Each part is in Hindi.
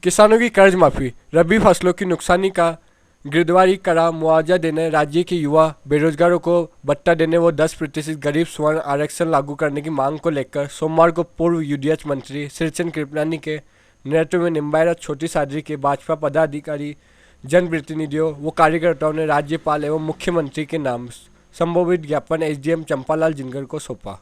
किसानों की कर्ज माफी, रबी फसलों की नुकसानी का गिरदावरी करा मुआवजा देने, राज्य के युवा बेरोजगारों को भत्ता देने व 10% गरीब स्वर्ण आरक्षण लागू करने की मांग को लेकर सोमवार को पूर्व यूडीएच मंत्री श्रीचंद कृपलानी के नेतृत्व में निम्बाहेड़ा छोटी सादरी के भाजपा पदाधिकारी, जनप्रतिनिधियों व कार्यकर्ताओं ने राज्यपाल एवं मुख्यमंत्री के नाम संबोधित ज्ञापन एसडीएम चंपालाल जिंगर को सौंपा।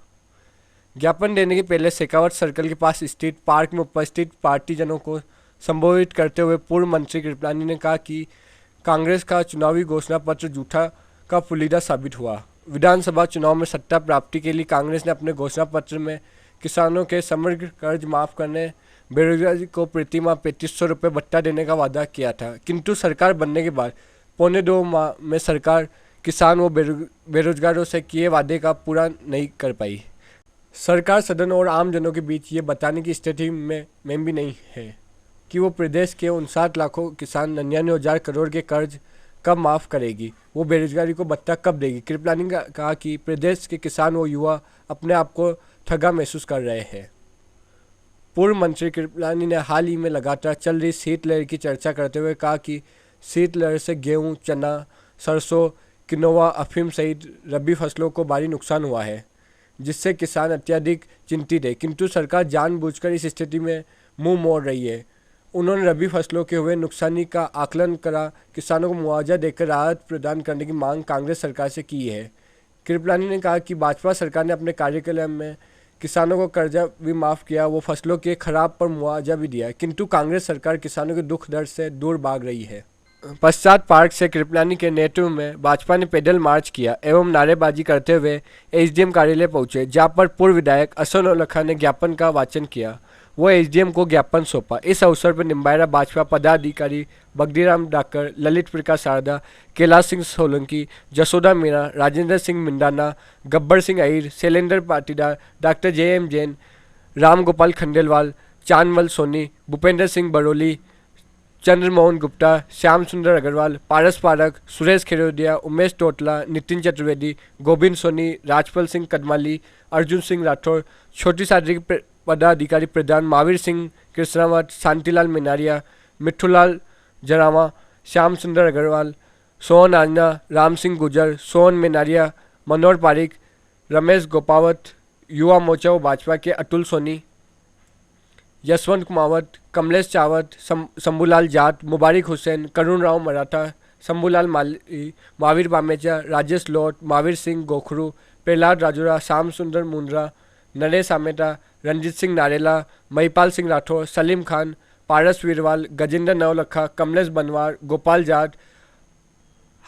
ज्ञापन देने के पहले शेखावत सर्कल के पास स्थित पार्क में उपस्थित पार्टीजनों को संबोधित करते हुए पूर्व मंत्री कृपलानी ने कहा कि कांग्रेस का चुनावी घोषणा पत्र झूठा का फुलीदा साबित हुआ। विधानसभा चुनाव में सत्ता प्राप्ति के लिए कांग्रेस ने अपने घोषणा पत्र में किसानों के समग्र कर्ज माफ करने, बेरोजगारी को प्रतिमाह 3500 रुपये भत्ता देने का वादा किया था, किंतु सरकार बनने के बाद पौने 2 माह में सरकार किसान व बेरोजगारों से किए वादे का पूरा नहीं कर पाई। सरकार सदन और आमजनों के बीच ये बताने की स्थिति में भी नहीं है कि वो प्रदेश के 59 लाखों किसान 99,000 करोड़ के कर्ज कब माफ़ करेगी, वो बेरोजगारी को भत्ता कब देगी। कृपलानी ने कहा कि प्रदेश के किसान व युवा अपने आप को ठगा महसूस कर रहे हैं। पूर्व मंत्री कृपलानी ने हाल ही में लगातार चल रही शीतलहर की चर्चा करते हुए कहा कि शीतलहर से गेहूं, चना, सरसों, किनोवा, अफीम सहित रबी फसलों को भारी नुकसान हुआ है, जिससे किसान अत्यधिक चिंतित है, किंतु सरकार जानबूझकर इस स्थिति में मुंह मोड़ रही है। उन्होंने रबी फसलों के हुए नुकसानी का आकलन करा किसानों को मुआवजा देकर राहत प्रदान करने की मांग कांग्रेस सरकार से की है। कृपलानी ने कहा कि भाजपा सरकार ने अपने कार्यकाल में किसानों को कर्जा भी माफ़ किया, वो फसलों के खराब पर मुआवजा भी दिया, किंतु कांग्रेस सरकार किसानों के दुख दर्द से दूर भाग रही है। पश्चात पार्क से कृपलानी के नेतृत्व में भाजपा ने पैदल मार्च किया एवं नारेबाजी करते हुए एसडीएम कार्यालय पहुंचे, जहां पर पूर्व विधायक असद नौलखा ने ज्ञापन का वाचन किया। वो एसडीएम को ज्ञापन सौंपा। इस अवसर पर निम्बाहेड़ा भाजपा पदाधिकारी बगदीराम डाकर, ललित प्रकाश शारदा, कैलाश सिंह सोलंकी, जसोदा मीणा, राजेंद्र सिंह मिंडाना, गब्बर सिंह अहिर, शैलेंद्र पाटीदार, डॉक्टर JM जैन, राम गोपाल खंडेलवाल, चांदमल सोनी, भूपेंद्र सिंह बरोली, चंद्रमोहन गुप्ता, श्याम सुंदर अग्रवाल, पारस पारक, सुरेश खिरोदिया, उमेश टोटला, नितिन चतुर्वेदी, गोविंद सोनी, राजपाल सिंह कदमाली, अर्जुन सिंह राठौर, छोटी सादरी के पदाधिकारी प्रधान महावीर सिंह कृष्णावत, शांतिलाल मिनारिया, मिठूलाल जरावा, श्याम सुंदर अग्रवाल, सोहन आजना, राम सिंह गुजर, सोहन मिनारिया, मनोहर पारिक, रमेश गोपावत, युवा मोर्चा व भाजपा के अतुल सोनी, यशवंत कुमावत, कमलेश चावत, शंभूलाल जाट, मुबारिक हुसैन, करुण राव मराठा, शंभूलाल माली, महावीर बामेचा, राजेश लोट, महावीर सिंह गोखरू, प्रहलाद राजूरा, श्याम सुंदर मुंद्रा, नरेश आमेटा, रंजीत सिंह नारेला, महिपाल सिंह राठौर, सलीम खान, पारस वीरवाल, गजेंद्र नवलखा, कमलेश बनवार, गोपाल जाट,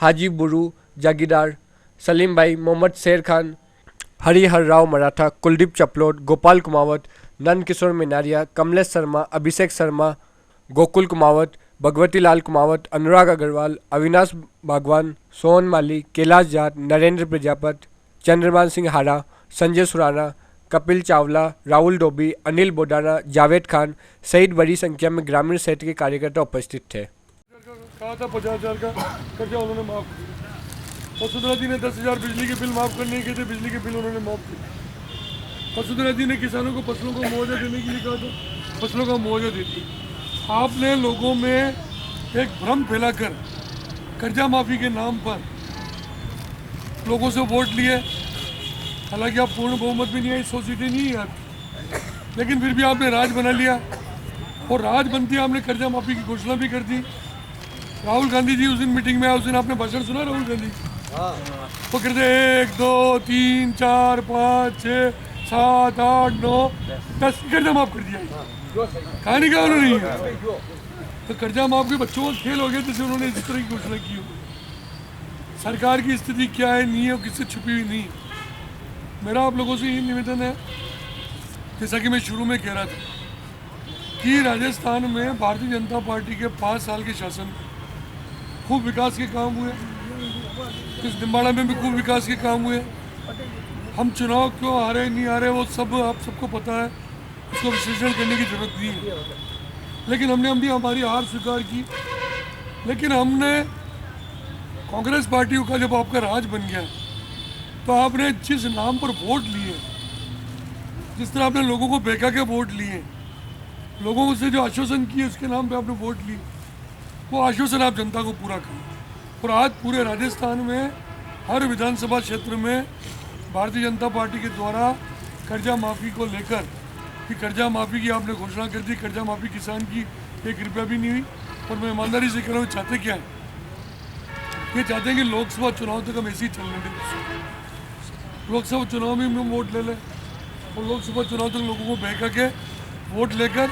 हाजी बुरू जागीरदार, सलीम भाई, मोहम्मद शेर खान, हरिहर राव मराठा, कुलदीप चपलोट, गोपाल कुमावत, नंद किशोर मिनारिया, कमलेश शर्मा, अभिषेक शर्मा, गोकुल कुमावत, भगवती लाल कुमावत, अनुराग अग्रवाल, अविनाश भागवान, सोहन माली, कैलाश जाट, नरेंद्र प्रजापत, चंद्रमान सिंह हारा, संजय सुराना, कपिल चावला, राहुल डोबी, अनिल बोडाना, जावेद खान सहित बड़ी संख्या में ग्रामीण क्षेत्र के कार्यकर्ता उपस्थित थे। कहा था 50,000 का कर्जा उन्होंने माफ किया। वसुंधरा जी ने 10,000 बिजली के बिल माफ करने के थे, बिजली के बिल उन्होंने माफ किए। वसुंधरा जी ने किसानों को फसलों को मुआवजा देने के लिए कहा था, फसलों का मुआवजा देती। आपने लोगों में एक भ्रम फैलाकर कर्जा माफी के नाम पर लोगों से वोट लिए। हालांकि आप पूर्ण बहुमत भी नहीं है, 100 सीटें नहीं है आपकी, लेकिन फिर भी आपने राज बना लिया और राज बनती आपने कर्जा माफी की घोषणा भी कर दी। राहुल गांधी जी उस दिन मीटिंग में आए, उस दिन आपने भाषण सुना राहुल गांधी वो कहते 1 2 3 4 5 6 7 8 9 10 कर्जा माफ कर दिया। कहानी का उन्होंने तो कर्जा माफ के बच्चों का खेल हो गया जैसे उन्होंने इस तरह की घोषणा की हो। सरकार की स्थिति क्या है नहीं है, किससे छुपी हुई नहीं। मेरा आप लोगों से ये निवेदन है, जैसा कि मैं शुरू में कह रहा था कि राजस्थान में भारतीय जनता पार्टी के 5 साल के शासन खूब विकास के काम हुए, इस निम्बाड़ा में भी खूब विकास के काम हुए। हम चुनाव क्यों हारे नहीं हारे वो सब आप सबको पता है, उसको विश्लेषण करने की जरूरत नहीं है। लेकिन हमने भी हमारी हार स्वीकार की। लेकिन हमने कांग्रेस पार्टी का जब आपका राज बन गया तो आपने जिस नाम पर वोट लिए, जिस तरह आपने लोगों को बहका के वोट लिए, लोगों से जो आश्वासन किए उसके नाम पे आपने वोट ली, वो आश्वासन आप जनता को पूरा करें। और आज पूरे राजस्थान में हर विधानसभा क्षेत्र में भारतीय जनता पार्टी के द्वारा कर्जा माफ़ी को लेकर कि कर्जा माफ़ी की आपने घोषणा कर दी, कर्जा माफ़ी किसान की 1 रुपया भी नहीं हुई। और मैं ईमानदारी से कह रहा हूँ, चाहते क्या है? ये चाहते हैं कि लोकसभा चुनाव तक हम ऐसे ही चलने दें। लोकसभा चुनाव में हम वोट ले लें और लोकसभा चुनाव तक लोगों को बहका के वोट लेकर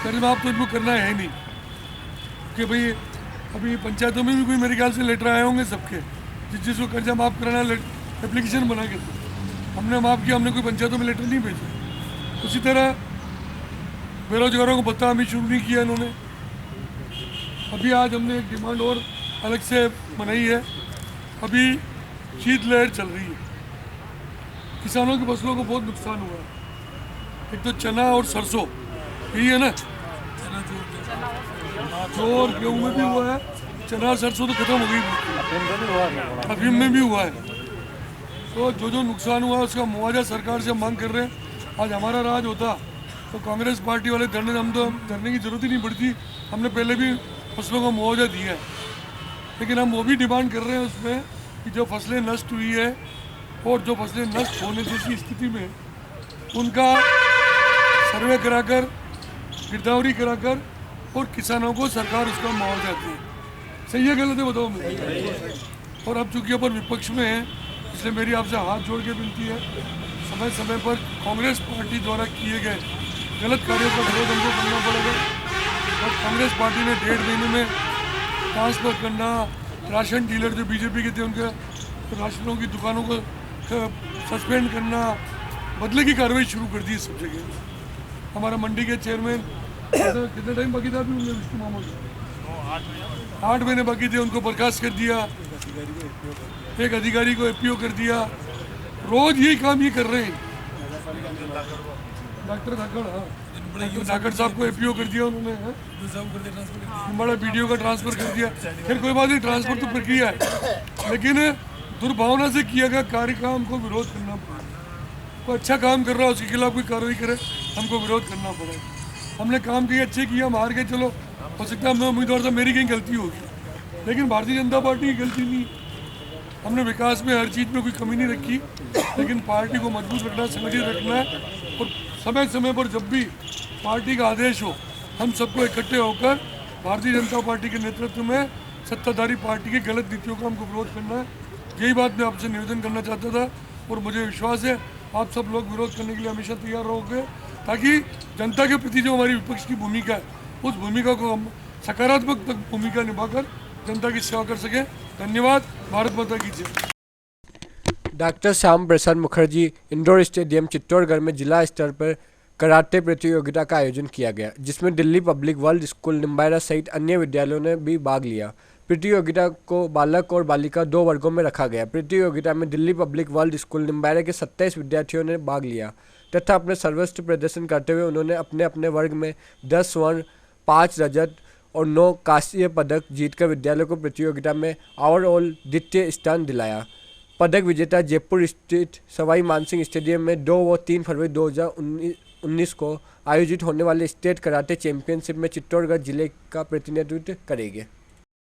कर्जा माफ तो इनको करना है नहीं कि भाई अभी पंचायतों में भी कोई मेरे ख्याल से लेटर आए होंगे सबके, जिसको कर्जा माफ़ कराना एप्लीकेशन बना के हमने माफ़ किया, हमने कोई पंचायतों में लेटर नहीं भेजा। उसी तरह बेरोजगारों को भत्ता अभी शुरू नहीं किया इन्होंने। अभी आज हमने एक डिमांड और अलग से बनाई है। अभी शीतलहर चल रही है, किसानों की फसलों को बहुत नुकसान हुआ है। एक तो चना और सरसों, यही है ना, और गेहूँ में भी हुआ है, चना सरसों तो खत्म हो गई, अफीम में भी हुआ है। तो जो नुकसान हुआ उसका मुआवजा सरकार से हम मांग कर रहे हैं। आज हमारा राज होता तो कांग्रेस पार्टी वाले हम तो धरने की जरूरत ही नहीं पड़ती, हमने पहले भी फसलों का मुआवजा दिया है। लेकिन हम वो भी डिमांड कर रहे हैं उसमें कि जो फसलें नष्ट हुई है और जो फसलें नष्ट होने जैसी स्थिति में उनका सर्वे कराकर, गिरदावरी कराकर और किसानों को सरकार उसका मुआवजा दे। सही है गलत है बताओ मुझे। और अब चूंकि अपन विपक्ष में है, इसलिए मेरी आपसे हाथ जोड़ के विनती है, समय समय पर कांग्रेस पार्टी द्वारा किए गए गलत कार्यों का विरोध हमको करना पड़ेगा। और कांग्रेस पार्टी ने 1.5 महीने में ट्रांसफ़र करना, राशन डीलर जो बीजेपी के थे उनके राशनों की दुकानों को सस्पेंड करना, बदले की कार्रवाई शुरू कर दी सब जगह। हमारा मंडी के चेयरमैन कितने टाइम बाकी था अभी विष्णु मामू, 8 महीने बाकी थे, उनको बर्खास्त कर दिया। एक अधिकारी को एपीओ कर दिया। रोज यही काम ये कर रहे हैं। डॉक्टर धाकड़, हाँ, धाकड़ साहब को एपीओ कर दिया उन्होंने, बड़ा वीडियो का ट्रांसफर कर दिया। फिर कोई बात नहीं, ट्रांसफर तो प्रक्रिया है, लेकिन दुर्भावना से किया गया कार्य का हमको विरोध करना पड़ा। कोई अच्छा काम कर रहा है उसके खिलाफ कोई कार्रवाई करे, हमको विरोध करना पड़ेगा। हमने काम किए, अच्छे किए, हम हार गए, चलो हो सकता है मैं उम्मीदवार था मेरी कहीं गलती होगी, लेकिन भारतीय जनता पार्टी की गलती नहीं। हमने विकास में हर चीज़ में कोई कमी नहीं रखी, लेकिन पार्टी को मजबूत रखना, संगठित रखना है। और समय समय पर जब भी पार्टी का आदेश हो, हम सबको इकट्ठे होकर भारतीय जनता पार्टी के नेतृत्व में सत्ताधारी पार्टी की गलत नीतियों का हमको विरोध करना है। यही बात मैं आपसे निवेदन करना चाहता था और मुझे विश्वास है आप सब लोग विरोध करने के लिए हमेशा तैयार रहोगे, ताकि जनता के प्रति जो हमारी विपक्ष की भूमिका है उस भूमिका को हम सकारात्मक भूमिका निभाकर जनता की सेवा कर सकें। धन्यवाद। भारत माता की जय। Doctor Shyam Prasad Mukherjee indoor stadium Chittorgarh में जिला स्तर पर कराटे प्रतियोगिता का आयोजन किया गया, जिसमें दिल्ली पब्लिक वर्ल्ड स्कूल निम्बायरा सहित अन्य विद्यालयों ने भी भाग लिया। प्रतियोगिता को बालक और बालिका 2 वर्गों में रखा गया। प्रतियोगिता में दिल्ली पब्लिक वर्ल्ड स्कूल निम्बायरा के 27 विद्यार्थियों ने भाग लिया तथा अपने सर्वोत्कृष्ट प्रदर्शन करते हुए उन्होंने अपने अपने वर्ग में 10 स्वर्ण, 5 रजत और 9 कांस्य पदक जीतकर विद्यालय को प्रतियोगिता में ओवरऑल द्वितीय स्थान दिलाया। पदक विजेता जयपुर स्थित सवाई मानसिंह स्टेडियम में 2 व 3 फरवरी 2019 को आयोजित होने वाले स्टेट कराटे चैंपियनशिप में चित्तौड़गढ़ जिले का प्रतिनिधित्व करेंगे।